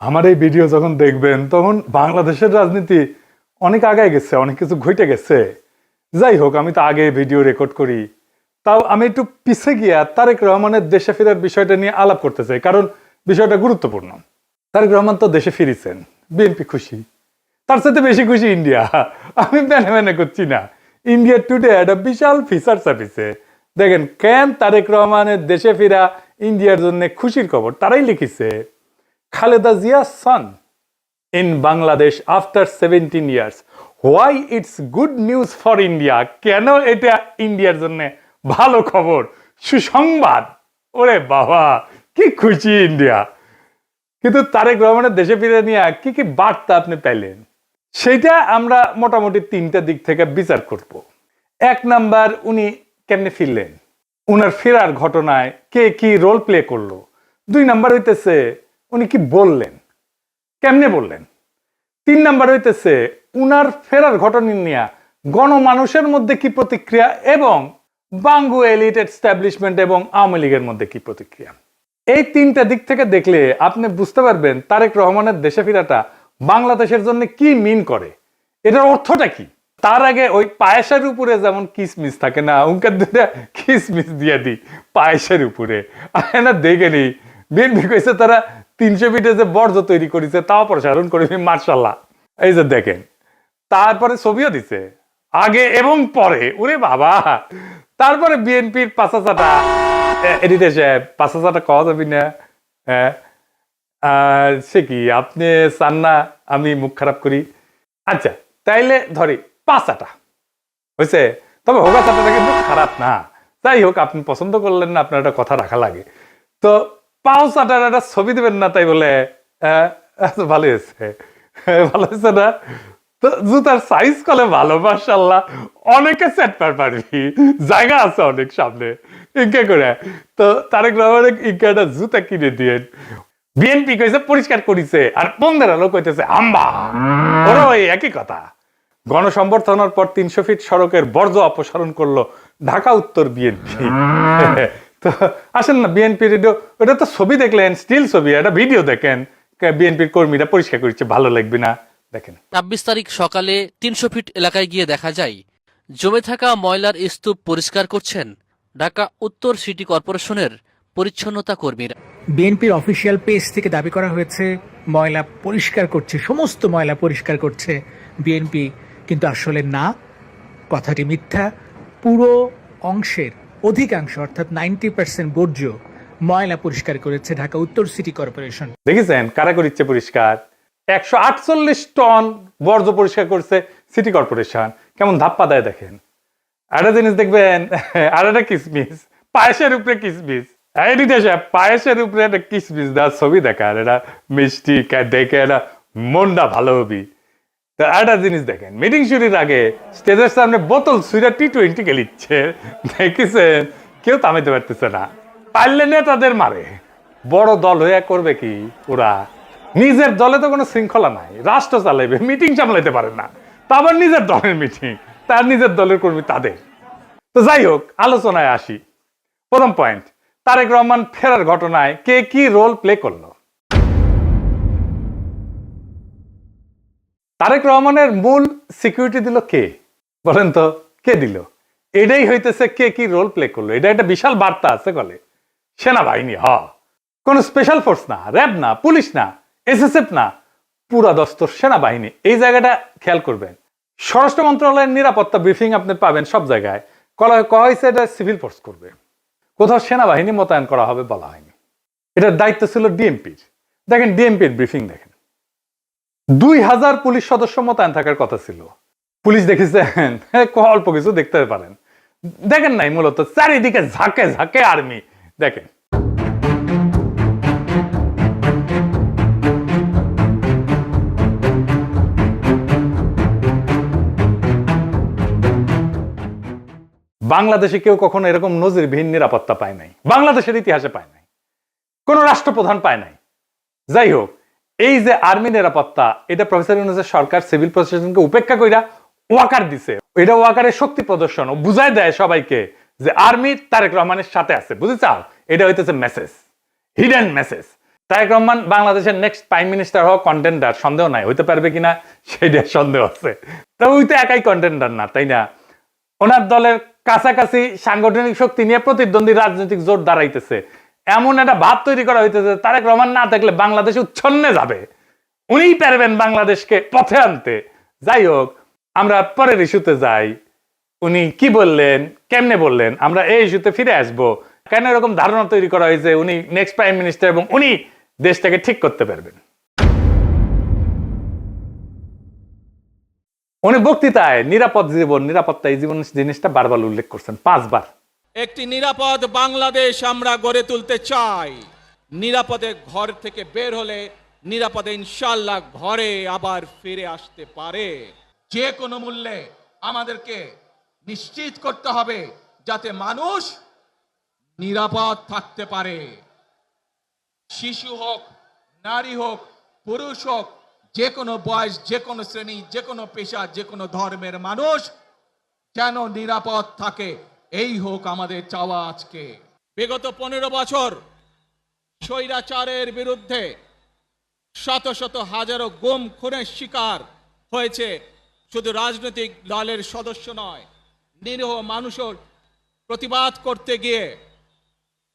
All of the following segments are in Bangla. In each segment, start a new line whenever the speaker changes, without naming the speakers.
আমার এই ভিডিও যখন দেখবেন তখন বাংলাদেশের রাজনীতি অনেক আগায় গেছে, অনেক কিছু ঘটে গেছে। যাই হোক, আমি তো আগে ভিডিও রেকর্ড করি, তাও আমি একটু পিছে গিয়া তারেক রহমানের দেশে ফেরার বিষয়টা নিয়ে আলাপ করতে চাই, কারণ বিষয়টা গুরুত্বপূর্ণ। তারেক রহমান তো দেশে ফিরেছেন, বিএনপি খুশি, তার সাথে বেশি খুশি ইন্ডিয়া। আমি মেনে মেনে করছি না। ইন্ডিয়া টুডে একটা বিশাল ফিচার ছাপিছে, দেখেন কেন তারেক রহমানের দেশে ফেরা ইন্ডিয়ার জন্য খুশির খবর। তারাই লিখিছে, Khaleda জিয়া's son in Bangladesh after 17 years. Why it's good news for India? কেন এটা ইন্ডিয়ার জন্য ভালো খবর, সুসংবাদ। ওরে বাবা, কি খুশি ইন্ডিয়া। কিন্তু তারেক রহমানের দেশে ফিরে নিয়ে কি কি বার্তা আপনি পেলেন, সেইটা আমরা মোটামুটি তিনটা দিক থেকে বিচার করব। এক নাম্বার, উনি কেমনে ফিরলেন, উনার ফেরার ঘটনায় কে কি রোল প্লে করলো। দুই নাম্বার হইতেছে উনি কি বললেন, কেমনে বললেন। তিন নাম্বার হইতেছে উনার ফেরার ঘটনা নিয়ে গণমানুষের মধ্যে কি প্রতিক্রিয়া, এবং বাঙ্গু এলিট এস্টাবলিশমেন্ট এবং আওয়ামী লীগের মধ্যে কি প্রতিক্রিয়া। এই তিনটা দিক থেকে দেখলে আপনি বুঝতে পারবেন তারেক রহমানের দেশে ফেরাটা বাংলাদেশের জন্য কি মিন করে, এটার অর্থটা কি। তার আগে ওই পায়েসের উপরে যেমন কিসমিস থাকে না, উনকার দুটা কিসমিস দিয়ে দিই পায়েসের উপরে। না দেখে নি বিএনপি কইছে তারা 300 ফিটে যে বর্জ্য তৈরি করেছে তাও প্রসারণ করবি, মার্শাল্লাহ। এই যে দেখেন, তারপরে ছবিও দিছে আগে এবং পরে, ওরে বাবা। তারপরে বিএনপির পাঁচাচাটা এডিটে সাহেব, পাঁচাচাটা কওয়া যাবি না। সে কি আপনি চান না আমি মুখ খারাপ করি? আচ্ছা তাইলে ধরি পাঁচাটা হয়েছে, তবে হোগা চাটাটা কিন্তু খারাপ না। যাই হোক, আপনি পছন্দ করলেন না, আপনার একটা কথা রাখা লাগে। তো পাও চাটার একটা ছবি দেবেন না, তাই বলে ভালো হয়েছে, ভালো হয়েছে না? তো জুতার সাইজ কলে ভালো, মাশাআল্লাহ। অনেকে সেট পারবি, জায়গা আছে অনেক সামনে, ইনকা করে। তো তারেক রহমানের ইনকাটা জুতা কিনে দিয়ে বিএনপি কইছে পরিষ্কার করিছে, আর পঙ্গের আলো কইতেছে আম্বা। ওরা ওই একই কথা। গণসংবর্ধনার পর 300 ফিট সড়কের বর্জ্য অপসারণ করলো ঢাকা উত্তর বিএনপি। তো আসেন না বিএনপি রেডিও, ওটা তো ছবি দেখলেন, স্টিল ছবি, একটা ভিডিও দেখেন বিএনপির কর্মীরা পরিষ্কার করছে, ভালো লাগবে না? দেখেন
২৬ তারিখ সকালে ৩০০ ফিট এলাকায় গিয়ে দেখা যায় জমে থাকা ময়লার স্তূপ পরিষ্কার করছেন ঢাকা উত্তর সিটি কর্পোরেশনের পরিচ্ছন্নতা কর্মীরা।
বিএনপির অফিসিয়াল পেজ থেকে দাবি করা হয়েছে ময়লা পরিষ্কার করছে, সমস্ত ময়লা পরিষ্কার করছে বিএনপি, কিন্তু আসলে না, কথাটি মিথ্যা। পুরো অংশের অধিকাংশ অর্থাৎ 90% বর্জ্য ময়লা পরিষ্কার করেছে ঢাকা উত্তর সিটি কর্পোরেশন।
দেখেছেন কারা করিচ্ছে পরিষ্কার? 148 টন বর্জ্য পরিষ্কার করছে সিটি কর্পোরেশন। কেমন ধাপ্পা দেয় দেখেন। একটা জিনিস দেখবেন, আর একটা কিসমিস, পায়েসের উপরে কিসমিস। পায়েসের উপরে একটা কিসমিস দেওয়ার ছবি দেখার, এটা মিষ্টি দেখে এটা মনটা ভালো হবি। তো একটা জিনিস দেখেন, মিটিং শুরুর আগে স্টেজের সামনে বোতল ছুঁড়ে T20 খেলিচ্ছে, দেখেছেন? কেউ থামাইতে পারতেছে না, পারলে নেতাদের মারে। বড় দল হয়ে করবে কি ওরা? নিজের দলে তো কোনো শৃঙ্খলা নাই, রাষ্ট্র চালাইবে, মিটিং সামলাইতে পারে না, তা আবার নিজের দলের মিটিং, তার নিজের দলের কর্মী তাদের। তো যাই হোক, আলোচনায় আসি। প্রথম পয়েন্ট, তারেক রহমান ফেরার ঘটনায় কে কি রোল প্লে করলো। তারেক রহমানের মূল সিকিউরিটি দিল কে, বলেন তো? কে দিল? এটাই হইতেছে কে কি রোল প্লে করলো। এটা একটা বিশাল বার্তা আছে বলে। সেনাবাহিনী, কোন স্পেশাল ফোর্স না, র্যাব না, পুলিশ না, এসএসএফ না, পুরা দস্তর সেনাবাহিনী। এই জায়গাটা খেয়াল করবেন। স্বরাষ্ট্র মন্ত্রণালয়ের নিরাপত্তা ব্রিফিং আপনি পাবেন সব জায়গায়, কয়া হয়েছে এটা সিভিল ফোর্স করবে, কোথাও সেনাবাহিনী মোতায়েন করা হবে বলা হয়নি। এটার দায়িত্ব ছিল ডিএমপির। দেখেন ডিএমপির ব্রিফিং দেখেন, 2000 পুলিশ সদস্য মোতায়েন থাকার কথা ছিল। পুলিশ দেখেছেন অল্প কিছু দেখতে পারেন, দেখেন নাই, মূলত চারিদিকে ঝাঁকে ঝাঁকে আর্মি। দেখেন বাংলাদেশে কেউ কখনো এরকম নজিরবিহীন নিরাপত্তা পায় নাই, বাংলাদেশের ইতিহাসে পায় নাই, কোন রাষ্ট্রপ্রধান পায় নাই। যাই হোক, এই যে আর্মি নিরাপত্তা, এটা প্রফেসর ইউনূসের সরকার সিভিল প্রশাসনকে উপেক্ষা কইরা ওয়াকার দিছে। এটা ওয়াকারের শক্তি প্রদর্শন, ও বুঝায় দেয় সবাইকে যে আর্মি তারেক রহমানের সাথে আছে। বুঝে চাও? এটা হইতেছে message, hidden message. Tarique Rahman বাংলাদেশের নেক্সট প্রাইম মিনিস্টার হওয়া কন্টেন্ডার, সন্দেহ নাই, হইতে পারবে কিনা সেটা সন্দেহ আছে। তবে ওই তো একাই কন্টেন্ডার না, তাই না? ওনার দলের কাছাকাছি সাংগঠনিক শক্তি নিয়ে প্রতিদ্বন্দ্বী রাজনৈতিক জোট দাঁড়াইতেছে, এমন একটা ভাব তৈরি করা হইতেছে তারেক রহমান না থাকলে বাংলাদেশ উচ্ছন্নে যাবে, উনিই পারবেন বাংলাদেশকে পথে আনতে। যাই হোক, আমরা পরের ইস্যুতে যাই। উনি কি বললেন, কেমনে বললেন, আমরা এই ইস্যুতে ফিরে আসবো। কেন এরকম ধারণা তৈরি করা হয়েছে উনি নেক্সট প্রাইম মিনিস্টার এবং উনি দেশটাকে ঠিক করতে পারবেন? উনি বক্তৃতায় নিরাপদ জীবন, নিরাপত্তা, এই জীবন জিনিসটা বারবার উল্লেখ করছেন, 5 বার।
একটি নিরাপদ বাংলাদেশ আমরা গড়ে তুলতে চাই। নিরাপদে ঘর থেকে বের হলে নিরাপদে ইনশাআল্লাহ ঘরে আবার ফিরে আসতে পারে। যে কোনো মূল্যে আমাদেরকে নিশ্চিত করতে হবে যাতে মানুষ নিরাপদ থাকতে পারে। শিশু হোক, নারী হোক, পুরুষ হোক, যে কোনো বয়স, যে কোনো শ্রেণী, যে কোনো পেশা, যে কোনো ধর্মের মানুষ যেন নিরাপদ থাকে, এই হোক আমাদের চাওয়া। আজকে বিগত 15 বছর স্বৈরাচারের বিরুদ্ধে শত শত হাজারো গুম খুনের শিকার হয়েছে শুধু রাজনৈতিক দলের সদস্য নয়, নিরীহ মানুষের প্রতিবাদ করতে গিয়ে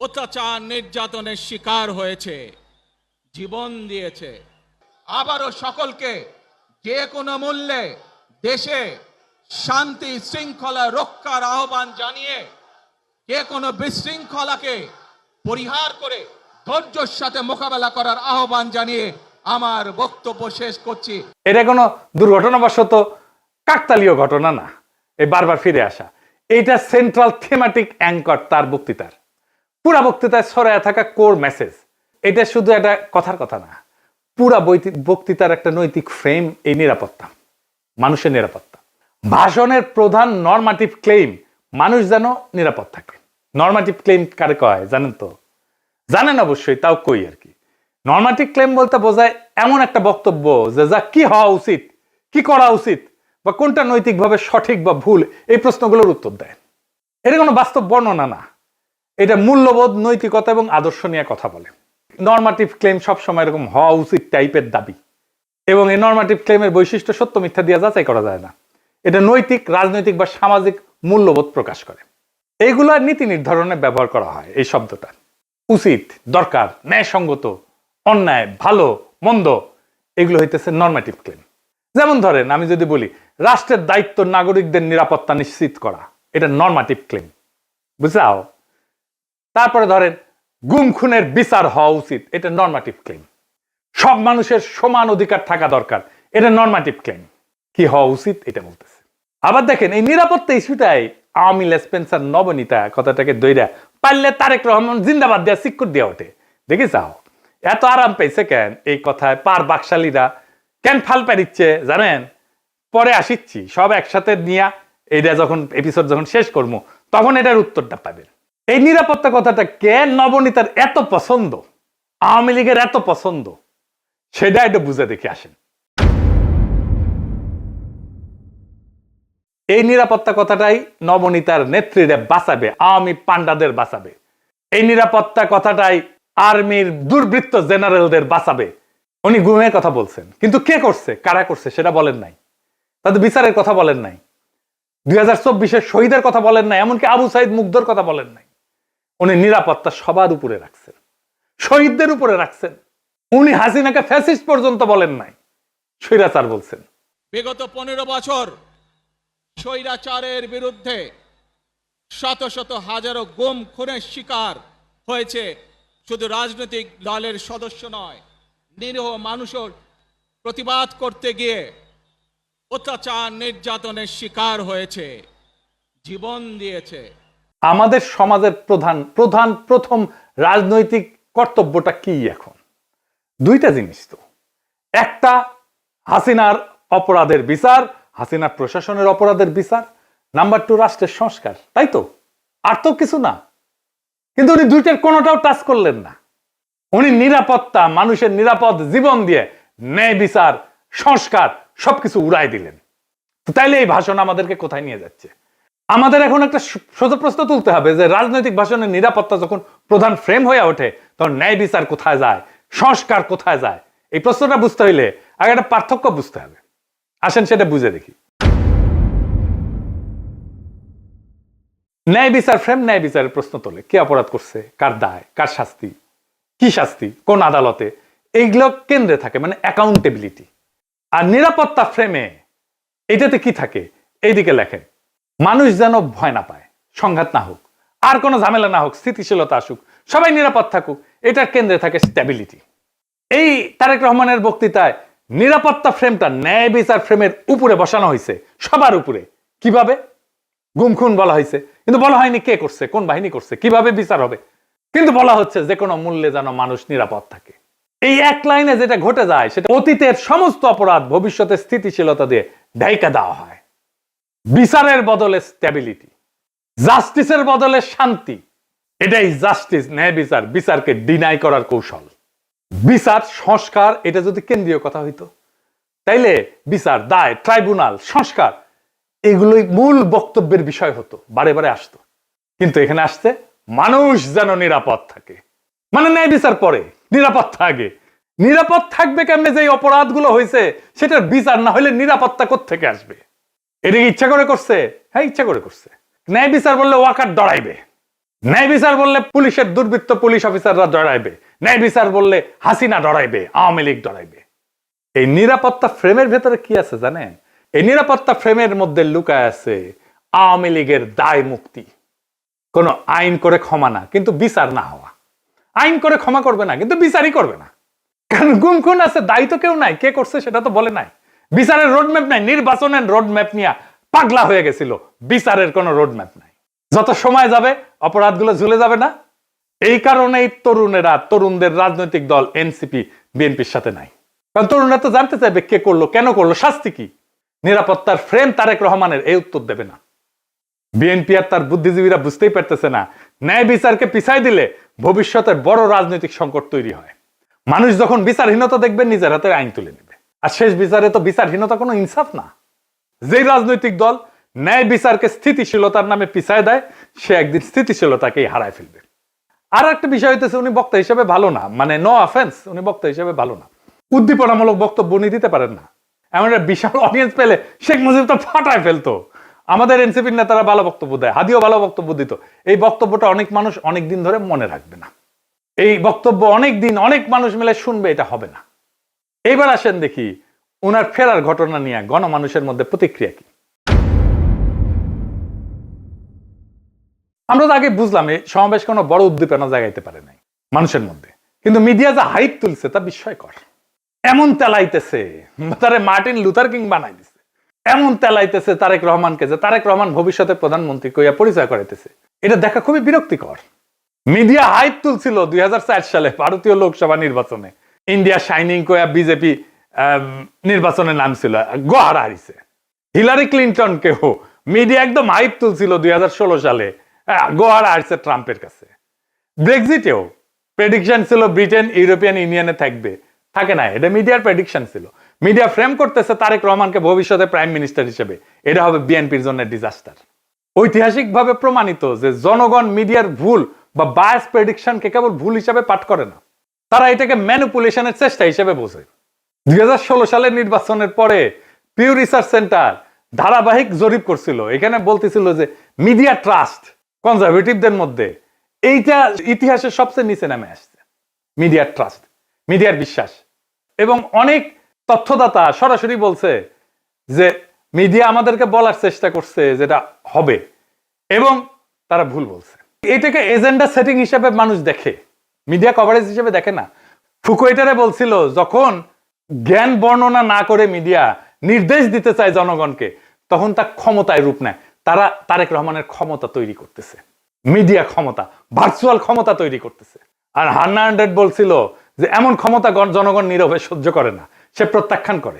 অত্যাচার নির্যাতনের শিকার হয়েছে, জীবন দিয়েছে। আবারও সকলকে যে কোনো মূল্যে দেশে শান্তি শৃঙ্খলা রক্ষার আহ্বান জানিয়ে যে কোনো বিশৃঙ্খলাকে পরিহার করে ধৈর্যের সাথে মোকাবেলা করার আহ্বান জানিয়ে আমার বক্তব্য শেষ করছি।
এটা কোনো দুর্ঘটনাবশত কাকতালীয় ঘটনা না, এই বারবার ফিরে আসা, এইটা সেন্ট্রাল থিমেটিক অ্যাঙ্কর তার বক্তৃতার। পুরা বক্তৃতায় ছড়ায় থাকা কোর মেসেজ। এটা শুধু একটা কথার কথা না, পুরা বক্তৃতার একটা নৈতিক ফ্রেম এই নিরাপত্তা, মানুষের নিরাপত্তা। ভাষণের প্রধান নরমাটিভ ক্লেইম মানুষ যেন নিরাপদ থাকে। নরমাটিভ ক্লেইম কারে কয় জানেন তো? জানেন অবশ্যই, তাও কই আর কি। নরমাটিভ ক্লেইম বলতে বোঝায় এমন একটা বক্তব্য যে যা কি হওয়া উচিত, কি করা উচিত, বা কোনটা নৈতিকভাবে সঠিক বা ভুল, এই প্রশ্নগুলোর উত্তর দেয়। এটা কোনো বাস্তব বর্ণনা না, এটা মূল্যবোধ, নৈতিকতা এবং আদর্শ নিয়ে কথা বলে। নরমাটিভ ক্লেম সবসময় এরকম হওয়া উচিত টাইপের দাবি, এবং এই নরমাটিভ ক্লেমের বৈশিষ্ট্য সত্য মিথ্যা দিয়ে যাচাই করা যায় না। এটা নৈতিক, রাজনৈতিক বা সামাজিক মূল্যবোধ প্রকাশ করে। এইগুলা নীতি নির্ধারণে ব্যবহার করা হয় এই শব্দটা। উচিত, দরকার, ন্যায়সঙ্গত, অন্যায়, ভালো, মন্দ, এগুলো হইতেছে নরমাটিভ ক্লেম। যেমন ধরেন, আমি যদি বলি রাষ্ট্রের দায়িত্ব নাগরিকদের নিরাপত্তা নিশ্চিত করা, এটা নরমাটিভ ক্লেম, বুঝাও। তারপরে ধরেন গুম খুনের বিচার হওয়া উচিত, এটা নরমাটিভ ক্লেম। সব মানুষের সমান অধিকার থাকা দরকার, এটা নরমাটিভ ক্লেম। কি হওয়া উচিত এটা বলতেছে। আবার দেখেন এই নিরাপত্তা ইস্যুটাই আওয়ামী লেসপেন্সার নবনীতা কথাটাকে দইরা পারলে তারেক রহমান জিন্দাবাদ দেয়া সিক্কুর দেওয়া ওঠে। দেখি যাও এত আরাম পেয়েছে কেন এই কথায় পার বাকশালীরা, কেন ফাল পারিচ্ছে জানেন? পরে আসিচ্ছি সব একসাথে নিয়ে এইটা যখন এপিসোড যখন শেষ করবো তখন এটার উত্তরটা পাবেন। এই নিরাপত্তা কথাটা কেন নবনীতার এত পছন্দ, আওয়ামী লীগের এত পছন্দ, সেটা একটু বুঝে দেখে আসেন। এই নিরাপত্তা কথাটাই নবনীতার নেত্রীরা বাঁচাবে, আওয়ামী পান্ডাদের বাঁচাবে। এই নিরাপত্তা কথাটাই আর্মির দুর্বৃত্ত জেনারেলদের বাঁচাবে। উনি গুমের কথা বলছেন, কিন্তু কে করছে, কারা করছে সেটা বলেন নাই। তাদের বিচারের কথা বলেন নাই, 2024-এর শহীদের কথা বলেন নাই, এমনকি আবু সাইদ মুগ্ধর কথা বলেন নাই। উনি নিরাপত্তা সবার উপরে রাখছেন, শহীদদের উপরে রাখছেন। উনি হাসিনাকে ফ্যাসিস্ট পর্যন্ত বলেন নাই, স্বৈরাচার বলছেন।
বিগত 15 বছর স্বৈরাচারের বিরুদ্ধে শত শত হাজারো গুম খুনের শিকার হয়েছে শুধু রাজনৈতিক দলের সদস্য নয়, নিরীহ মানুষের প্রতিবাদ করতে গিয়ে অত্যাচার নির্যাতনের শিকার হয়েছে, জীবন দিয়েছে।
আমাদের সমাজের প্রথম রাজনৈতিক কর্তব্যটা কি এখন? দুইটা জিনিস তো, একটা হাসিনার অপরাধের বিচার, হাসিনার প্রশাসনের অপরাধের বিচার, নাম্বার 2 রাষ্ট্রের সংস্কার, তাই তো? আর তো কিছু না। কিন্তু উনি দুইটার কোনোটাও টাচ করলেন না। উনি নিরাপত্তা, মানুষের নিরাপদ জীবন দিয়ে ন্যায় বিচার, সংস্কার সবকিছু উড়াই দিলেন। তো তাইলে এই ভাষণ আমাদেরকে কোথায় নিয়ে যাচ্ছে? আমাদের এখন একটা সোজা প্রশ্ন তুলতে হবে যে রাজনৈতিক ভাষণের নিরাপত্তা যখন প্রধান ফ্রেম হয়ে ওঠে তখন ন্যায় বিচার কোথায় যায়, সংস্কার কোথায় যায়? এই প্রশ্নটা বুঝতে হইলে আগে একটা পার্থক্য বুঝতে হবে। আসেন সেটা বুঝে দেখি। ন্যায় বিচার ফ্রেম ন্যায় বিচারের প্রশ্ন তোলে, কে অপরাধ করছে, কার দায়, কার শাস্তি, কি শাস্তি, কোন আদালতে, এইগুলো কেন্দ্রে থাকে, মানে অ্যাকাউন্টেবিলিটি। আর নিরাপত্তা ফ্রেমে এটাতে কি থাকে? এইদিকে লেখেন, মানুষ যেন ভয় না পায়, সংঘাত না হোক, আর কোনো ঝামেলা না হোক, স্থিতিশীলতা আসুক, সবাই নিরাপদ থাকুক, এটার কেন্দ্রে থাকে স্ট্যাবিলিটি। এই তারেক রহমানের বক্তৃতায় নিরাপত্তা ফ্রেমটা ন্যায় বিচার ফ্রেমের উপরে বসানো হয়েছে, সবার উপরে। কিভাবে? গুম খুন বলা হয়েছে, কিন্তু বলা হয়নি কে করছে, কোন বাহিনী করছে, কিভাবে বিচার হবে। কিন্তু বলা হচ্ছে যে কোনো মূল্যে যেন মানুষ নিরাপদ থাকে। এই এক লাইনে যেটা ঘটে যায় সেটা অতীতের সমস্ত অপরাধ ভবিষ্যতে স্থিতিশীলতা দিয়ে ঢাইকা দেওয়া হয়। বিচারের বদলে স্ট্যাবিলিটি, জাস্টিসের বদলে শান্তি। এটাই জাস্টিস, ন্যায় বিচার, বিচারকে ডিনাই করার কৌশল। বিচার সংস্কার এটা যদি কেন্দ্রীয় কথা হইতো, তাইলে বিচার, দায়, ট্রাইব্যুনাল, সংস্কার এগুলোই মূল বক্তব্যের বিষয় হতো, বারে বারে আসতো। কিন্তু এখানে আসছে মানুষ যেন নিরাপদ থাকে, মানে ন্যায় বিচার পরে, নিরাপত্তা আগে। নিরাপদ থাকবে কেমনে? যে অপরাধগুলো হয়েছে সেটার বিচার না হলে নিরাপত্তা কোত্থেকে আসবে? এটা কি ইচ্ছা করে করছে? হ্যাঁ, ইচ্ছা করে করছে। ন্যায় বিচার বললে ওয়াকার ডরাইবে, ন্যায় বিচার বললে পুলিশের দুর্বৃত্ত পুলিশ অফিসাররা ডরাইবে, ন্যায় বিচার বললে হাসিনা ডরাইবে, আওয়ামী লীগ ডরাইবে। এই নিরাপত্তা ফ্রেমের ভেতরে কি আছে জানেন? এই নিরাপত্তা ফ্রেমের মধ্যে লুকায় আছে আওয়ামী লীগের দায় মুক্তি। কোন আইন করে ক্ষমা না, কিন্তু বিচার না হওয়া। আইন করে ক্ষমা করবে না, কিন্তু বিচারই করবে না। কারণ গুম খুন আছে, দায়ী তো কেউ নাই, কে করছে সেটা তো বলে নাই। বিচারের রোডম্যাপ নাই, নির্বাচনের রোডম্যাপ নিয়ে পাগলা হয়ে গেছিল। বিচারের কোনো রোডম্যাপ নাই। যত সময় যাবে অপরাধগুলো ঝুলে যাবে না। এই কারণেই তরুণেরা, তরুণদের রাজনৈতিক দল এনসিপি বিএনপির সাথে নাই। কারণ তরুণরা তো জানতে চাইবে কে করলো, কেন করলো, শাস্তি কি। নিরাপত্তার ফ্রেম তারেক রহমানের এই উত্তর দেবে না। বিএনপি আর তার বুদ্ধিজীবীরা বুঝতেই পারতেছে না, ন্যায় বিচারকে পিছাই দিলে ভবিষ্যতের বড় রাজনৈতিক সংকট তৈরি হয়। মানুষ যখন বিচারহীনতা দেখবে নিজের হাতে আইন তুলে নেবে। আর শেষ বিচারে তো বিচারহীনতা কোনো ইনসাফ না। যেই রাজনৈতিক দল ন্যায় বিচারকে স্থিতিশীলতার নামে পিছায় দেয়, সে একদিন স্থিতিশীলতাকেই হারায় ফেলবে। আর একটা বিষয় হইতেছে, উনি বক্তা হিসেবে ভালো না, মানে নো অফেন্স, উনি বক্তা হিসেবে ভালো না। উদ্দীপনামূলক বক্তব্য উনি দিতে পারেন না। এমন একটা বিশাল অডিয়েন্স পেলে শেখ মুজিব তো ফাটায় ফেলতো। আমাদের এনসিপির নেতারা ভালো বক্তব্য দেয়, হাদিও ভালো বক্তব্য দিত। এই বক্তব্যটা অনেক মানুষ অনেক দিন ধরে মনে রাখবে না। এই বক্তব্য অনেক দিন অনেক মানুষ মিলে শুনবে, এটা হবে না। এইবার আসেন দেখি উনার ফেরার ঘটনা নিয়ে গণমানুষের মধ্যে প্রতিক্রিয়া কি। আমরা তো আগে বুঝলাম এই সমাবেশ কোনো বড় উদ্দীপনা জাগাইতে পারে নাই মানুষের মধ্যে, কিন্তু মিডিয়া যা হাইপ তুলছে তা বিস্ময়কর। এমন তেলাইতেছে, তারে মার্টিন লুথার কিং বানাই দিছে। এমন তেলাইতেছে তারেক রহমানকে যে তারেক রহমান ভবিষ্যতে প্রধানমন্ত্রী কইয়া পরিচয় করাইতেছে। এটা দেখা খুবই বিরক্তিকর। মিডিয়া হাইপ তুলছিল 2004 সালে ভারতীয় লোকসভা নির্বাচনে, ইন্ডিয়া শাইনিং কইয়া বিজেপি নির্বাচনে নামছিল, গোহারা হারিছে। হিলারি ক্লিন্টনকেও মিডিয়া একদম হাইপ তুলছিল 2016 সালে, গোহারা হারছে ট্রাম্পের কাছে। ব্রেক্সিটেও প্রেডিকশন ছিল ব্রিটেন ইউরোপিয়ান ইউনিয়নে থাকবে, থাকে না। এটা মিডিয়ার প্রেডিকশন ছিল। মিডিয়া ফ্রেম করতেছে তারেক রহমানকে ভবিষ্যতে প্রাইম মিনিস্টার হিসেবে, এটা হবে বিএনপির জন্য ডিজাস্টার। ঐতিহাসিকভাবে প্রমাণিত যে জনগণ মিডিয়ার ভুল বা বায়াস প্রেডিকশনকে কেবল ভুল হিসাবে পাঠ করে না, তারা এটাকে ম্যানিপুলেশনের চেষ্টা হিসেবে বোঝে। 2016 সালের নির্বাচনের পরে পিউ রিসার্চ সেন্টার ধারাবাহিক জরিপ করছিল, এখানে বলতেছিল যে মিডিয়া ট্রাস্ট কনজারভেটিভদের মধ্যে এইটা ইতিহাসের সবচেয়ে নিচে নামে আসছে। মিডিয়ার ট্রাস্ট, মিডিয়ার বিশ্বাস। এবং অনেক তথ্যদাতা সরাসরি বলছে যে মিডিয়া আমাদেরকে বলার চেষ্টা করছে যেটা হবে, এবং তারা ভুল বলছে। এটাকে এজেন্ডা সেটিং হিসেবে মানুষ দেখে, মিডিয়া কভারেজ হিসেবে দেখে না। ফুকুয়েটারে বলছিল যখন জ্ঞান বর্ণনা না করে মিডিয়া নির্দেশ দিতে চায় জনগণকে, তখন তা ক্ষমতায় রূপ নেয়। তারা তারেক রহমানের ক্ষমতা তৈরি করতেছে, মিডিয়া ক্ষমতা, ভার্চুয়াল ক্ষমতা তৈরি করতেছে। আর হান্না আন্ড্রেড বলছিল যে এমন ক্ষমতা জনগণ নীরবে সহ্য করে না, সে প্রত্যাখ্যান করে।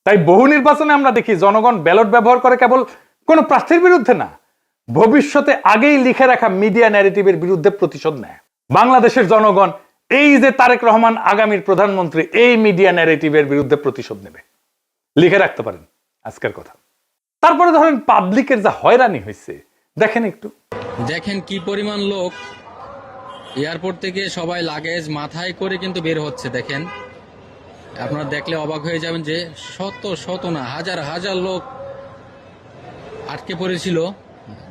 তাই বহু নির্বাচনে আমরা দেখি জনগণ ব্যালট ব্যবহার করে কেবল কোনো প্রার্থীর বিরুদ্ধে না, ভবিষ্যতে আগেই লিখে রাখা মিডিয়া ন্যারেটিভের বিরুদ্ধে প্রতিশোধ নেয়। বাংলাদেশের জনগণ এই যে তারেক রহমান আগামীর প্রধানমন্ত্রী, এই মিডিয়া ন্যারেটিভের বিরুদ্ধে প্রতিশোধ নেবে, লিখে রাখতে পারেন আজকের কথা। তারপরে ধরেন পাবলিকের যা হয়রানি হয়েছে দেখেন একটু।
দেখেন কি পরিমাণ লোক এয়ারপোর্ট থেকে সবাই লাগেজ মাথায় করে কিন্তু বের হচ্ছে। দেখেন, আপনারা দেখলে অবাক হয়ে যাবেন যে শত শত না হাজার হাজার লোক আটকে পড়েছিল,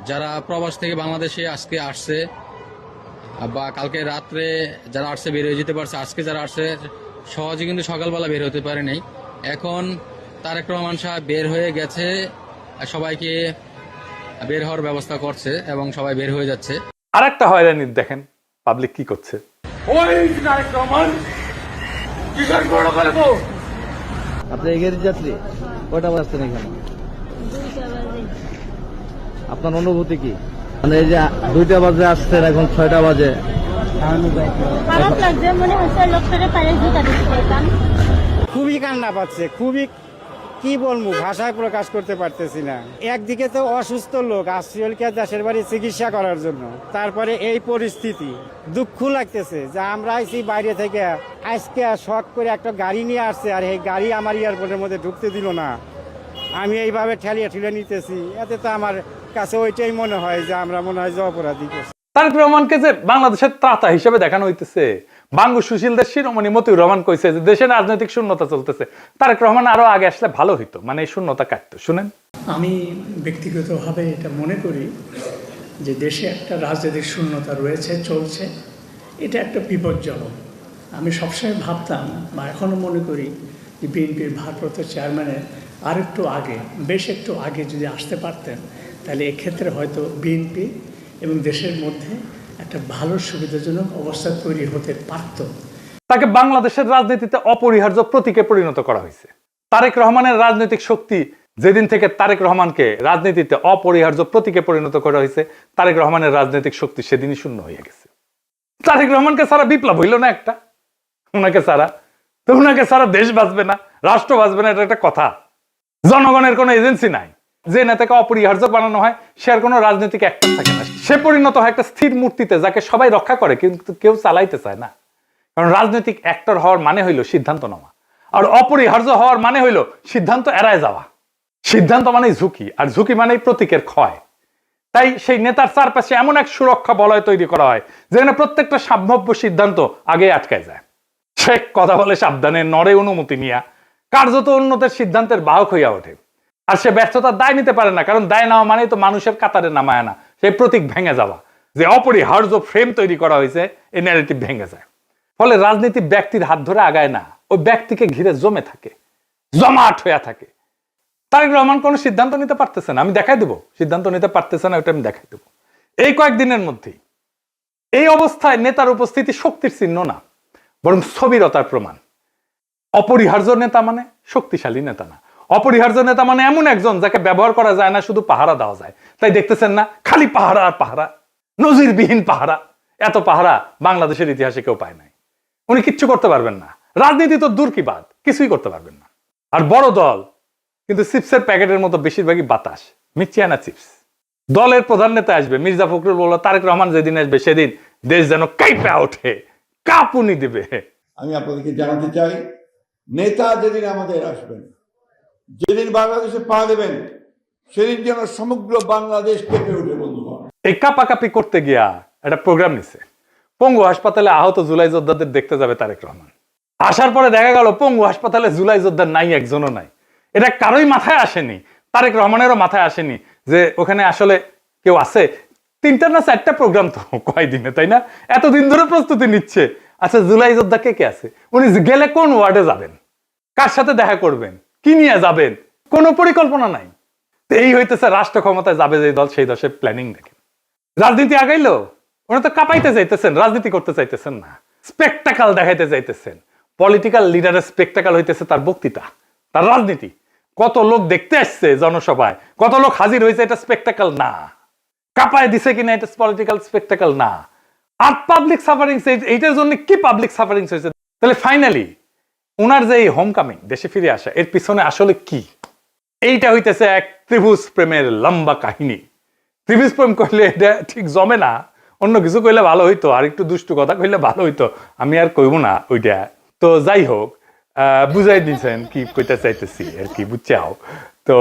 যারা প্রবাস থেকে বাংলাদেশে আজকে আসছে বা কালকে রাত্রে যারা আসছে বের হয়ে যেতে পারছে, আজকে যারা আসছে সহজে কিন্তু সকালবেলা বের হতে পারে নাই। এখন তারেক রহমান সাহেব বের হয়ে গেছে, সবাইকে বের হওয়ার ব্যবস্থা করছে এবং সবাই বের হয়ে যাচ্ছে।
আর একটা হয়রানি দেখেন পাবলিক কি করছে।
আপনি এগিয়ে যাত্রী কয়টা বাজছেন এখানে? আপনার অনুভূতি কি? মানে এই যে 2টা বাজে আসছেন, এখন 6টা বাজে।
খারাপ লাগছে, মনে হচ্ছে লোকটাকে পায়ে জুতা দিতে পারতাম।
খুবই কান্না পাচ্ছে, খুবই কি বলবো, ভাষায় প্রকাশ করতে পারতেছি না। একদিকে তো অসুস্থ লোক আসছিলকে দেশের বাড়ি চিকিৎসা করার জন্য, তারপরে এই পরিস্থিতি দুঃখ লাগতেছে যে আমরা আইছি বাইরে থেকে, আজকে শখ করে একটা গাড়ি নিয়ে আসছে আর এই গাড়ি আমার এয়ারপোর্টের মধ্যে ঢুকতে দিল না। আমি এইভাবে ঠেলিয়ে ঠেলে নিতেছি, এতে তো আমার কাছে ওইটাই মনে হয় যে আমরা মনে হয় যে অপরাধী করছি।
তারেক রহমানকে যে বাংলাদেশের ত্রাতা হিসেবে দেখানো হইতেছে, বাঙ্গু সুশীলদের শিরোমণি মতিউর রহমান কইছে যে দেশে রাজনৈতিক শূন্যতা চলতেছে, তারেক রহমান আরো আগে আসলে ভালো হইতো, মানে এই শূন্যতা কাটতো। শুনেন,
আমি ব্যক্তিগতভাবে এটা মনে করি যে দেশে একটা রাজনৈতিক শূন্যতা রয়েছে, চলছে, এটা একটা বিপজ্জনক। আমি সবসময় ভাবতাম বা এখনও মনে করি যে বিএনপির ভারপ্রাপ্ত চেয়ারম্যানের আরেকটু আগে, বেশ একটু আগে যদি আসতে পারতেন, তাহলে এক্ষেত্রে হয়তো বিএনপি এবং দেশের মধ্যে একটা ভালো সুবিধাজনক অবস্থা তৈরি হতে পারত।
তাকে বাংলাদেশের রাজনীতিতে অপরিহার্য প্রতীকে পরিণত করা হয়েছে। তারেক রহমানের রাজনৈতিক শক্তি যেদিন থেকে তারেক রহমানকে রাজনীতিতে অপরিহার্য প্রতীকে পরিণত করা হয়েছে, তারেক রহমানের রাজনৈতিক শক্তি সেদিনই শূন্য হয়ে গেছে। তারেক রহমানকে সারা বিপ্লব হইল না একটা, ওনাকে সারা তো ওনাকে সারা দেশ বাঁচবে না, রাষ্ট্র বাঁচবে না, এটা একটা কথা। জনগণের কোনো এজেন্সি নাই, যে নেতাকে অপরিহার্য বানানো হয় সে আর কোনো রাজনৈতিক অ্যাক্টর থাকে না, সে পরিণত হয় একটা স্থির মূর্তিতে যাকে সবাই রক্ষা করে কিন্তু কেউ চালাইতে চায় না। কারণ রাজনৈতিক অ্যাক্টর হওয়ার মানে হইল সিদ্ধান্ত নেওয়া, আর অপরিহার্য হওয়ার মানে হইল সিদ্ধান্ত এড়ায় যাওয়া। সিদ্ধান্ত মানেই ঝুঁকি, আর ঝুঁকি মানেই প্রতীকের ক্ষয়। তাই সেই নেতার চারপাশে এমন এক সুরক্ষা বলয় তৈরি করা হয় যেখানে প্রত্যেকটা সম্ভাব্য সিদ্ধান্ত আগে আটকায় যায়। সে কথা বলে সাবধানে, নড়ে অনুমতি নিয়া, কার্যত উন্নতের সিদ্ধান্তের বাহক হইয়া ওঠে। আর সে ব্যর্থতার দায় নিতে পারে না, কারণ দায় নেওয়া মানেই তো মানুষের কাতারে নামায় না, সেই প্রতীক ভেঙে যাওয়া। যে অপরিহার্য ফ্রেম তৈরি করা হয়েছে, এই ন্যারেটিভ ভেঙে যায়। ফলে রাজনীতি ব্যক্তির হাত ধরে আগায় না, ওই ব্যক্তিকে ঘিরে জমে থাকে, জমাট হইয়া থাকে। তারেক রহমান কোনো সিদ্ধান্ত নিতে পারতেছে না, আমি দেখাই দেবো সিদ্ধান্ত নিতে পারতেছে না, ওটা আমি দেখাই দেবো এই কয়েকদিনের মধ্যেই। এই অবস্থায় নেতার উপস্থিতি শক্তির চিহ্ন না, বরং স্থবিরতার প্রমাণ। অপরিহার্য নেতা মানে শক্তিশালী নেতা না, অপরিহার্য নেতা মানে এমন একজন যাকে ব্যবহার করা যায় না, শুধু পাহারা দেওয়া যায়। তাই দেখতেছেন না, খালি পাহারা আর পাহারা, নজিরবিহীন পাহারা। এত পাহারা বাংলাদেশের ইতিহাসে কেউ পায় নাই। উনি কিচ্ছু করতে পারবেন না, রাজনীতি তো দূর কি বাদ, কিছুই করতে পারবেন না। আর বড় দল কিন্তু চিপসের প্যাকেটের মতো বেশিরভাগই বাতাস, মিচিয়ানা চিপস। দলের প্রধান নেতা আসবে, মির্জা ফখরুল বলল তারেক রহমান যেদিন আসবে সেদিন দেশ যেন কাঁপে ওঠে, কাঁপুনি দিবে।
আমি আপনাদেরকে জানাতে চাই, নেতা যেদিন আমাদের আসবেন, যেদিন বাংলাদেশে পা দেবেন, সেদিন যেন সমগ্র বাংলাদেশ কেঁপে উঠে। বন্ধুগণ,
এই কাপাকাপি করতে গিয়া একটা প্রোগ্রাম নিছে। পঙ্গু হাসপাতালে আহত জুলাই যোদ্ধাদের দেখতে যাবে তারেক রহমান। আসার পরে দেখা গেল পঙ্গু হাসপাতালে জুলাই যোদ্ধা নাই, একজনও নাই। এটা কারোই মাথায় আসেনি, তারেক রহমানেরও মাথায় আসেনি যে ওখানে আসলে কেউ আছে। 3টা না 4টা প্রোগ্রাম তো কয়দিনে, তাই না? এতদিন ধরে প্রস্তুতি নিচ্ছে। আচ্ছা, জুলাই যোদ্ধা কে কে আছে? উনি গেলে কোন ওয়ার্ডে যাবেন, কার সাথে দেখা করবেন, কি নিয়ে যাবেন, কোনো পরিকল্পনা নাই। এই হইতেছে রাষ্ট্র ক্ষমতায় যাবে যে দল, সেই দশের প্ল্যানিং দেখেন। রাজনীতি আগাইলো, ওরা তো কাঁপাইতে চাইতেছেন, রাজনীতি করতে চাইতেছেন না, স্পেকটাকাল দেখাইতে চাইতেছেন। পলিটিক্যাল লিডারের স্পেকটাকাল হইতেছে তার বক্তৃতা, তার রাজনীতি। কত লোক দেখতে আসছে জনসভায়, কত লোক হাজির হয়েছে, এটা স্পেকটাকাল না। কাঁপায় দিছে কিনা এটা পলিটিক্যাল স্পেকটাকাল না। আর পাবলিক সাফারিংস, এইটার জন্য কি পাবলিক সাফারিংস হয়েছে? তাহলে ফাইনালি ওনার যে এই হোম কামিং, দেশে ফিরে আসা, এর পিছনে আসলে কি? এইটা হইতেছে এক ত্রিভুজ প্রেমের লম্বা কাহিনী। ত্রিভুজ প্রেম কইলে এটা ঠিক জমে না, অন্য কিছু কইলে ভালো হইতো, আর একটু দুষ্টু কথা কইলে ভালো হইতো, আমি আর কইব না ওইটা। তো যাই হোক, বুঝাই দিয়েছেন কি কইতে চাইতেছি আর কি, বুঝছাও তো।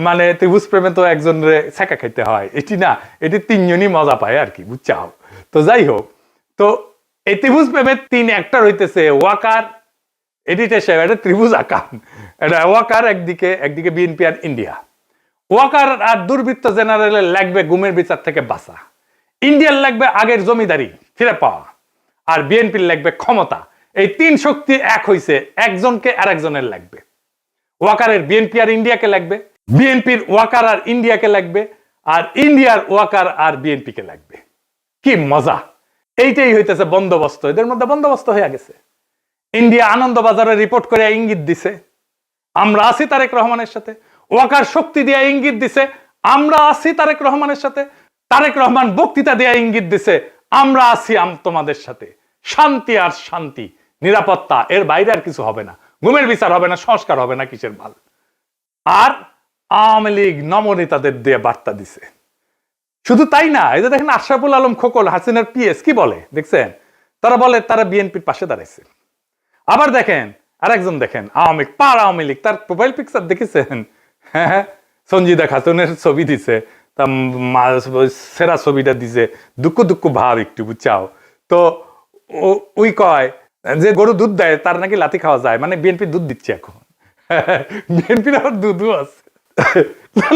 মানে ত্রিভুজ প্রেমে তো একজনের ছেঁকা খাইতে হয়, এটি না, এটি 3জনই মজা পায় আর কি, বুঝছাও। তো যাই হোক, তো এই ত্রিভুজ প্রেমের 3 অ্যাক্টর হইতেছে ওয়াকার, এডিটর সাহেব, এটা ত্রিভুজ আকাম, এটা ওয়াকার একদিকে বিএনপি আর ইন্ডিয়া। ওয়াকার আর দুর্বৃত্ত জেনারেলের লাগবে গুমের বিচার থেকে বাঁচা, ইন্ডিয়ার লাগবে আগের জমিদারি ফিরে পাওয়া, আর বিএনপির লাগবে ক্ষমতা। এই 3 শক্তি এক হইছে, একজনকে আর একজনের লাগবে। ওয়াকারের বিএনপি আর ইন্ডিয়াকে লাগবে, বিএনপির ওয়াকার আর ইন্ডিয়াকে লাগবে, আর ইন্ডিয়ার ওয়াকার আর বিএনপি কে লাগবে। কি মজা! এইটাই হইতেছে বন্দোবস্ত, এদের মধ্যে বন্দোবস্ত হয়ে গেছে। ইন্ডিয়া আনন্দবাজারে রিপোর্ট করে ইঙ্গিত দিছে আমরা আছি তারেক রহমানের সাথে, ওয়াকার শক্তি দিয়ে ইঙ্গিত দিছে আমরা আছি তারেক রহমানের সাথে, তারেক রহমান বক্তৃতা দিয়ে ইঙ্গিত দিছে আমরা আছি তোমাদের সাথে। শান্তি আর শান্তি, নিরাপত্তা, এর বাইরে আর কিছু হবে না। গুমের বিচার হবে না, সংস্কার হবে না, কিসের ভাল। আর আওয়ামী লীগ নমনেতাদের দিয়ে বার্তা দিছে। শুধু তাই না, এই যে দেখেন আশরাফুল আলম খোকন, হাসিনার পিএস, কি বলে দেখছেন? তারা বলে তারা বিএনপির পাশে দাঁড়াইছে। আবার দেখেন আরেকজন, দেখেন আওয়ামী লীগ, তার প্রোফাইল পিকচার দেখেছেন? হ্যাঁ, সঞ্জিদা খাতুনের ছবি দিছে, তা সেরা ছবিটা দিছে, দুঃখ ভাব একটু, বুঝছাও তো। ওই কয় যে গরু দুধ দেয় তার নাকি লাথি খাওয়া যায়, মানে বিএনপি দুধ দিচ্ছে এখন। বিএনপির আবার দুধও আছে।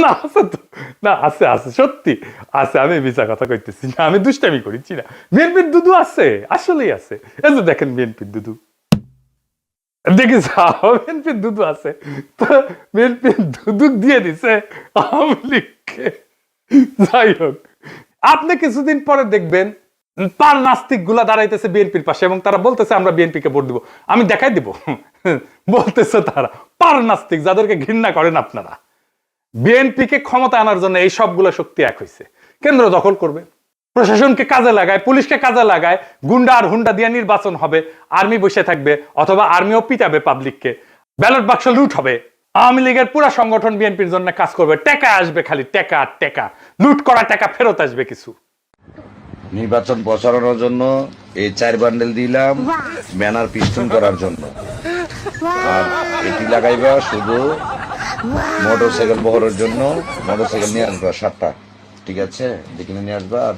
না আছে তো, না আছে আছে, সত্যি আছে, আমি মিছা কথা কইতেছি না, আমি দুষ্টামি করিছি না। বিএনপির দুধু আছে, আসলেই আছে। এই যে দেখেন বিএনপির দুধু, দেখি বিএনপির দুধু আছে, তো বিএনপির দুধু দিয়ে দিছে আওয়ামী লীগকে। যাই হোক, আপনি কিছুদিন পরে দেখবেন পার নাস্তিক গুলা দাঁড়াইতেছে বিএনপির পাশে এবং তারা বলতেছে আমরা বিএনপি কে ভোট দিব। আমি দেখাই দিব, বলতেছে তারা পার নাস্তিক, যাদেরকে ঘৃণা করেন আপনারা। বিএনপি কে ক্ষমতা আনার জন্য এই সবগুলো শক্তি এক হয়েছে। কেন্দ্র দখল করবে, প্রশাসনকে কাজে লাগায়, পুলিশকে কাজে লাগায়, গুন্ডা আর হুন্ডা দিয়ে নির্বাচন হবে, আর্মি বসে থাকবে, অথবা আর্মিও পিটাবে পাবলিককে, ব্যালট বাক্স লুট হবে। আওয়ামী লীগের পুরা সংগঠন বিএনপির জন্য কাজ করবে, টাকা আসবে, খালি টাকা আর টাকা, লুট করা টাকা ফেরত আসবে কিছু।
নির্বাচন প্রচারণার জন্য এই 4 বান্ডেল দিলাম, ব্যানার পিস্টন করার জন্য। আর এটি লাগাইবা শুধু মোটরসাইকেল বহরের জন্য, মোটরসাইকেল নিয়ে আসবা 7টা, ঠিক আছে, দেখে নিয়ে আসবা। আর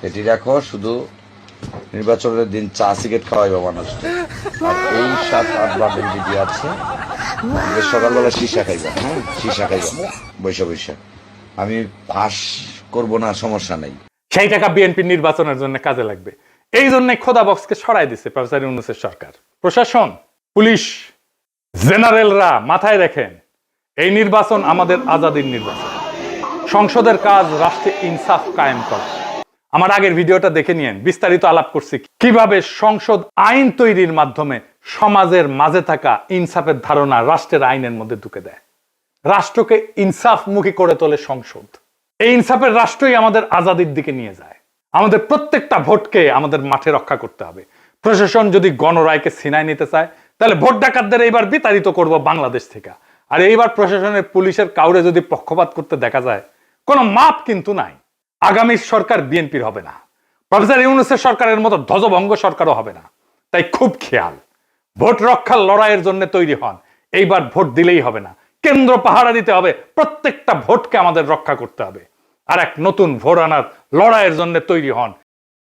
এটি রাখো শুধু নির্বাচনের দিন চা সিগারেট খাওয়াইবা মানুষকে। আর এই 7-8 বান্ডেল যদি আছে, সকালবেলা সীসা খাইবা, হ্যাঁ সীসা খাইবা বৈশা। আমি পাস করবো না, সমস্যা নাই।
সেই টাকা বিএনপি নির্বাচনের জন্য কাজে লাগবে। এই জন্য খোদা বক্সকে সরাই দিছে প্রফেসর ইউনূসের সরকার। প্রশাসন, পুলিশ, জেনারেলরা মাথায় রাখেন, এই নির্বাচন আমাদের আজাদির নির্বাচন। সংসদের কাজ রাষ্ট্রে ইনসাফ কায়েম করা। আমার আগের ভিডিওটা দেখে নিয়েন, বিস্তারিত আলাপ করছি কিভাবে সংসদ আইন তৈরির মাধ্যমে সমাজের মাঝে থাকা ইনসাফের ধারণা রাষ্ট্রের আইনের মধ্যে ঢুকে দেয়, রাষ্ট্রকে ইনসাফমুখী করে তোলে সংসদ। এই ইনসাফের রাষ্ট্রই আমাদের আজাদির দিকে নিয়ে যায়। আমাদের প্রত্যেকটা ভোটকে আমাদের মাঠে রক্ষা করতে হবে। প্রশাসন যদি গণরায়কে ছিনায় নিতে চায়, তাহলে ভোট ডাকাতদের এইবার বিতাড়িত করব বাংলাদেশ থেকে। আর এইবার প্রশাসনের, পুলিশের কাউরে যদি পক্ষপাত করতে দেখা যায়, কোনো মাপ কিন্তু নাই। আগামী সরকার বিএনপির হবে না, প্রফেসর ইউনূসের সরকারের মতো ধ্বজভঙ্গ সরকারও হবে না। তাই খুব খেয়াল, ভোট রক্ষার লড়াইয়ের জন্য তৈরি হন। এইবার ভোট দিলেই হবে না, কেন্দ্র পাহারা দিতে হবে, প্রত্যেকটা ভোটকে আমাদের রক্ষা করতে হবে। আর এক নতুন ভোট আনার লড়াইয়ের জন্য তৈরি হন।